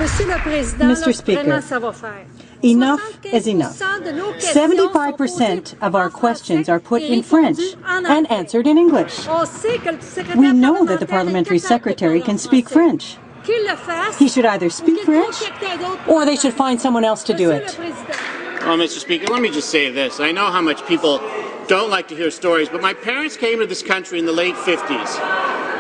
Mr. Speaker, enough is enough. 75% of our questions are put in French and answered in English. We know that the parliamentary secretary can speak French. He should either speak French or they should find someone else to do it. Well, Mr. Speaker, let me just say this. I know how much people don't like to hear stories, but my parents came to this country in the late 50s.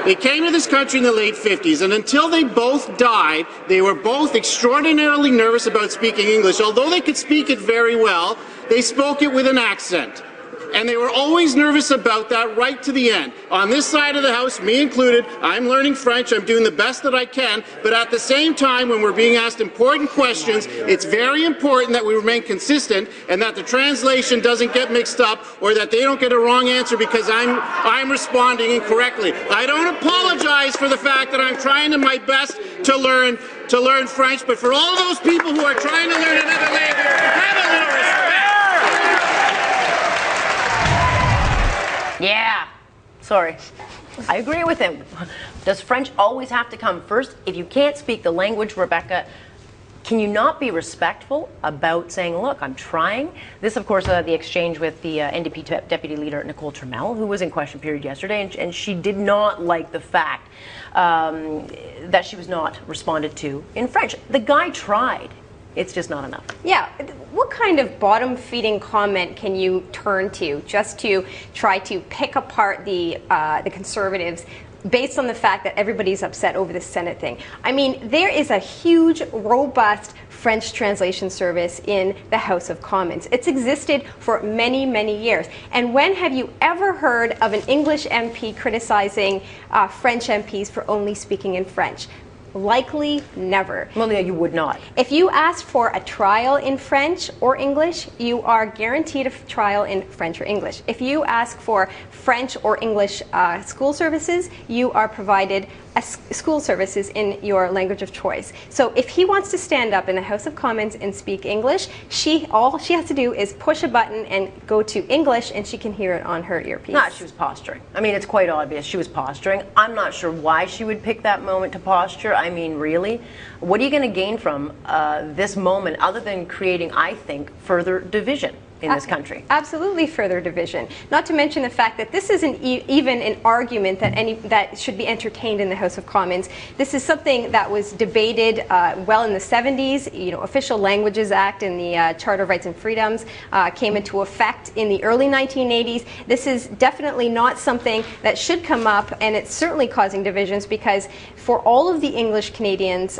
They came to this country in the late 50s, and until they both died, they were both extraordinarily nervous about speaking English. Although they could speak it very well, they spoke it with an accent. And they were always nervous about that right to the end. On this side of the House, me included, I'm learning French, I'm doing the best that I can, but at the same time, when we're being asked important questions, it's very important that we remain consistent and that the translation doesn't get mixed up or that they don't get a wrong answer because I'm responding incorrectly. I don't apologize for the fact that I'm trying my best to learn French, but for all those people who are trying to learn another language, have a little respect. Yeah, sorry. I agree with him. Does French always have to come first? If you can't speak the language, Rebecca, can you not be respectful about saying, look, I'm trying? This, of course, the exchange with the NDP deputy leader, Nicole Turmel, who was in question period yesterday, and she did not like the fact that she was not responded to in French. The guy tried. It's just not enough. Yeah. What kind of bottom-feeding comment can you turn to just to try to pick apart the Conservatives based on the fact that everybody's upset over the Senate thing? I mean, there is a huge, robust French translation service in the House of Commons. It's existed for many, many years. And when have you ever heard of an English MP criticizing French MPs for only speaking in French? Likely never. Well, yeah, you would not. If you ask for a trial in French or English, you are guaranteed a trial in French or English. If you ask for French or English school services, you are provided school services in your language of choice. So if he wants to stand up in the House of Commons and speak English, all she has to do is push a button and go to English, and she can hear it on her earpiece. No, she was posturing. I mean, it's quite obvious she was posturing. I'm not sure why she would pick that moment to posture. I mean, really? What are you going to gain from this moment other than creating, I think, further division in this country? Absolutely further division. Not to mention the fact that this isn't even an argument that should be entertained in the House of Commons. This is something that was debated well in the 70s. You know, Official Languages Act and the Charter of Rights and Freedoms came into effect in the early 1980s. This is definitely not something that should come up, and it's certainly causing divisions because for all of the English Canadians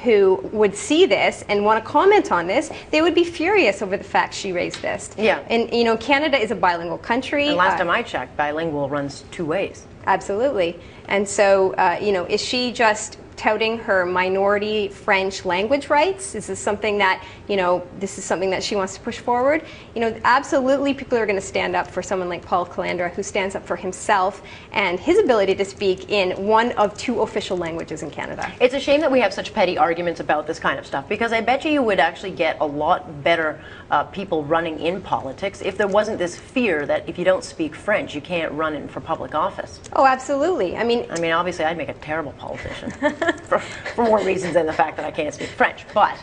who would see this and want to comment on this, they would be furious over the fact she raised this. Yeah. And, you know, Canada is a bilingual country. And last time I checked, bilingual runs two ways. Absolutely. And so, you know, is she just touting her minority French language rights? Is this something that, you know, this is something that she wants to push forward? You know, absolutely people are going to stand up for someone like Paul Calandra, who stands up for himself and his ability to speak in one of two official languages in Canada. It's a shame that we have such petty arguments about this kind of stuff, because I bet you would actually get a lot better people running in politics if there wasn't this fear that if you don't speak French, you can't run in for public office. Oh, absolutely. I mean, obviously I'd make a terrible politician. for more reasons than the fact that I can't speak French, but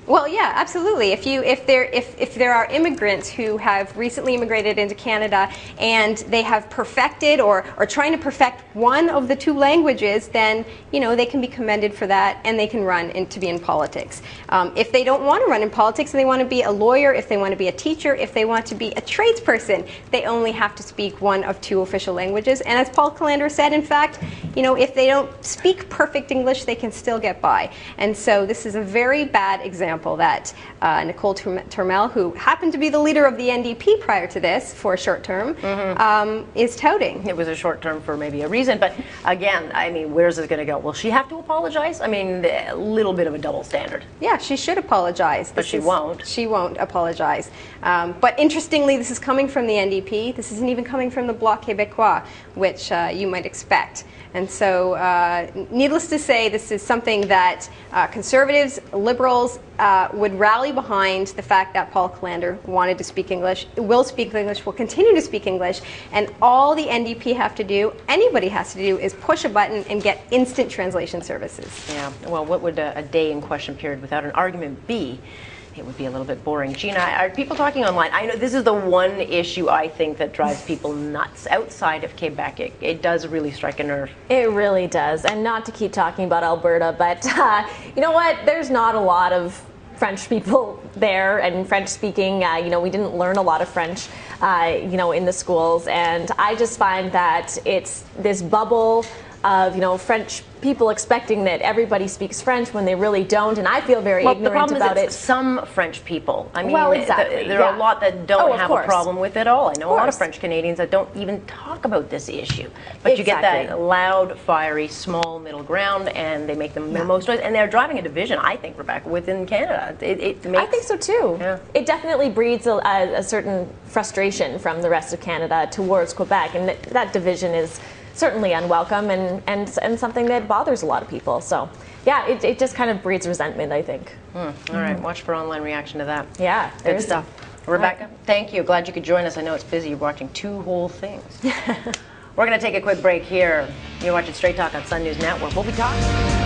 well, yeah, absolutely. If there are immigrants who have recently immigrated into Canada and they have perfected or are trying to perfect one of the two languages, then, you know, they can be commended for that and they can run to be in politics. If they don't want to run in politics and they want to be a lawyer, if they want to be a teacher, if they want to be a tradesperson, they only have to speak one of two official languages. And as Paul Calandra said, in fact, you know, if they don't speak perfect English, they can still get by. And so this is a very bad example that Nicole Turmel, who happened to be the leader of the NDP prior to this for a short term, is touting. It was a short term for maybe a reason, but again, I mean, where's it going to go? Will she have to apologize? I mean, a little bit of a double standard. Yeah, she should apologize. But she won't. She won't apologize. But interestingly, this is coming from the NDP. This isn't even coming from the Bloc Québécois, which you might expect. And so, needless to say, this is something that Conservatives, Liberals, would rally behind the fact that Paul Callander wanted to speak English, will speak English, will continue to speak English, and all the NDP have to do, anybody has to do, is push a button and get instant translation services. Yeah, well, what would a day in question period without an argument be? It would be a little bit boring. Gina, are people talking online? I know this is the one issue I think that drives people nuts. Outside of Quebec, it does really strike a nerve. It really does. And not to keep talking about Alberta, but you know what? There's not a lot of French people there and French speaking. You know, we didn't learn a lot of French, you know, in the schools. And I just find that it's this bubble of, you know, French people expecting that everybody speaks French when they really don't, and I feel very ignorant about it. The problem is some French people. I mean, well, exactly. There are a lot that don't have course. a problem with it at all. I know a lot of French Canadians that don't even talk about this issue. But you get that loud, fiery, small middle ground, and they make the most noise. And they're driving a division, I think, Rebecca, within Canada. I think so too. Yeah. It definitely breeds a certain frustration from the rest of Canada towards Quebec, and that division is certainly unwelcome and something that bothers a lot of people. So, yeah, it just kind of breeds resentment, I think. All right, watch for online reaction to that. Yeah, good stuff. Rebecca, thank you. Glad you could join us. I know it's busy. You're watching 2 whole things. We're going to take a quick break here. You're watching Straight Talk on Sun News Network. We'll be talking.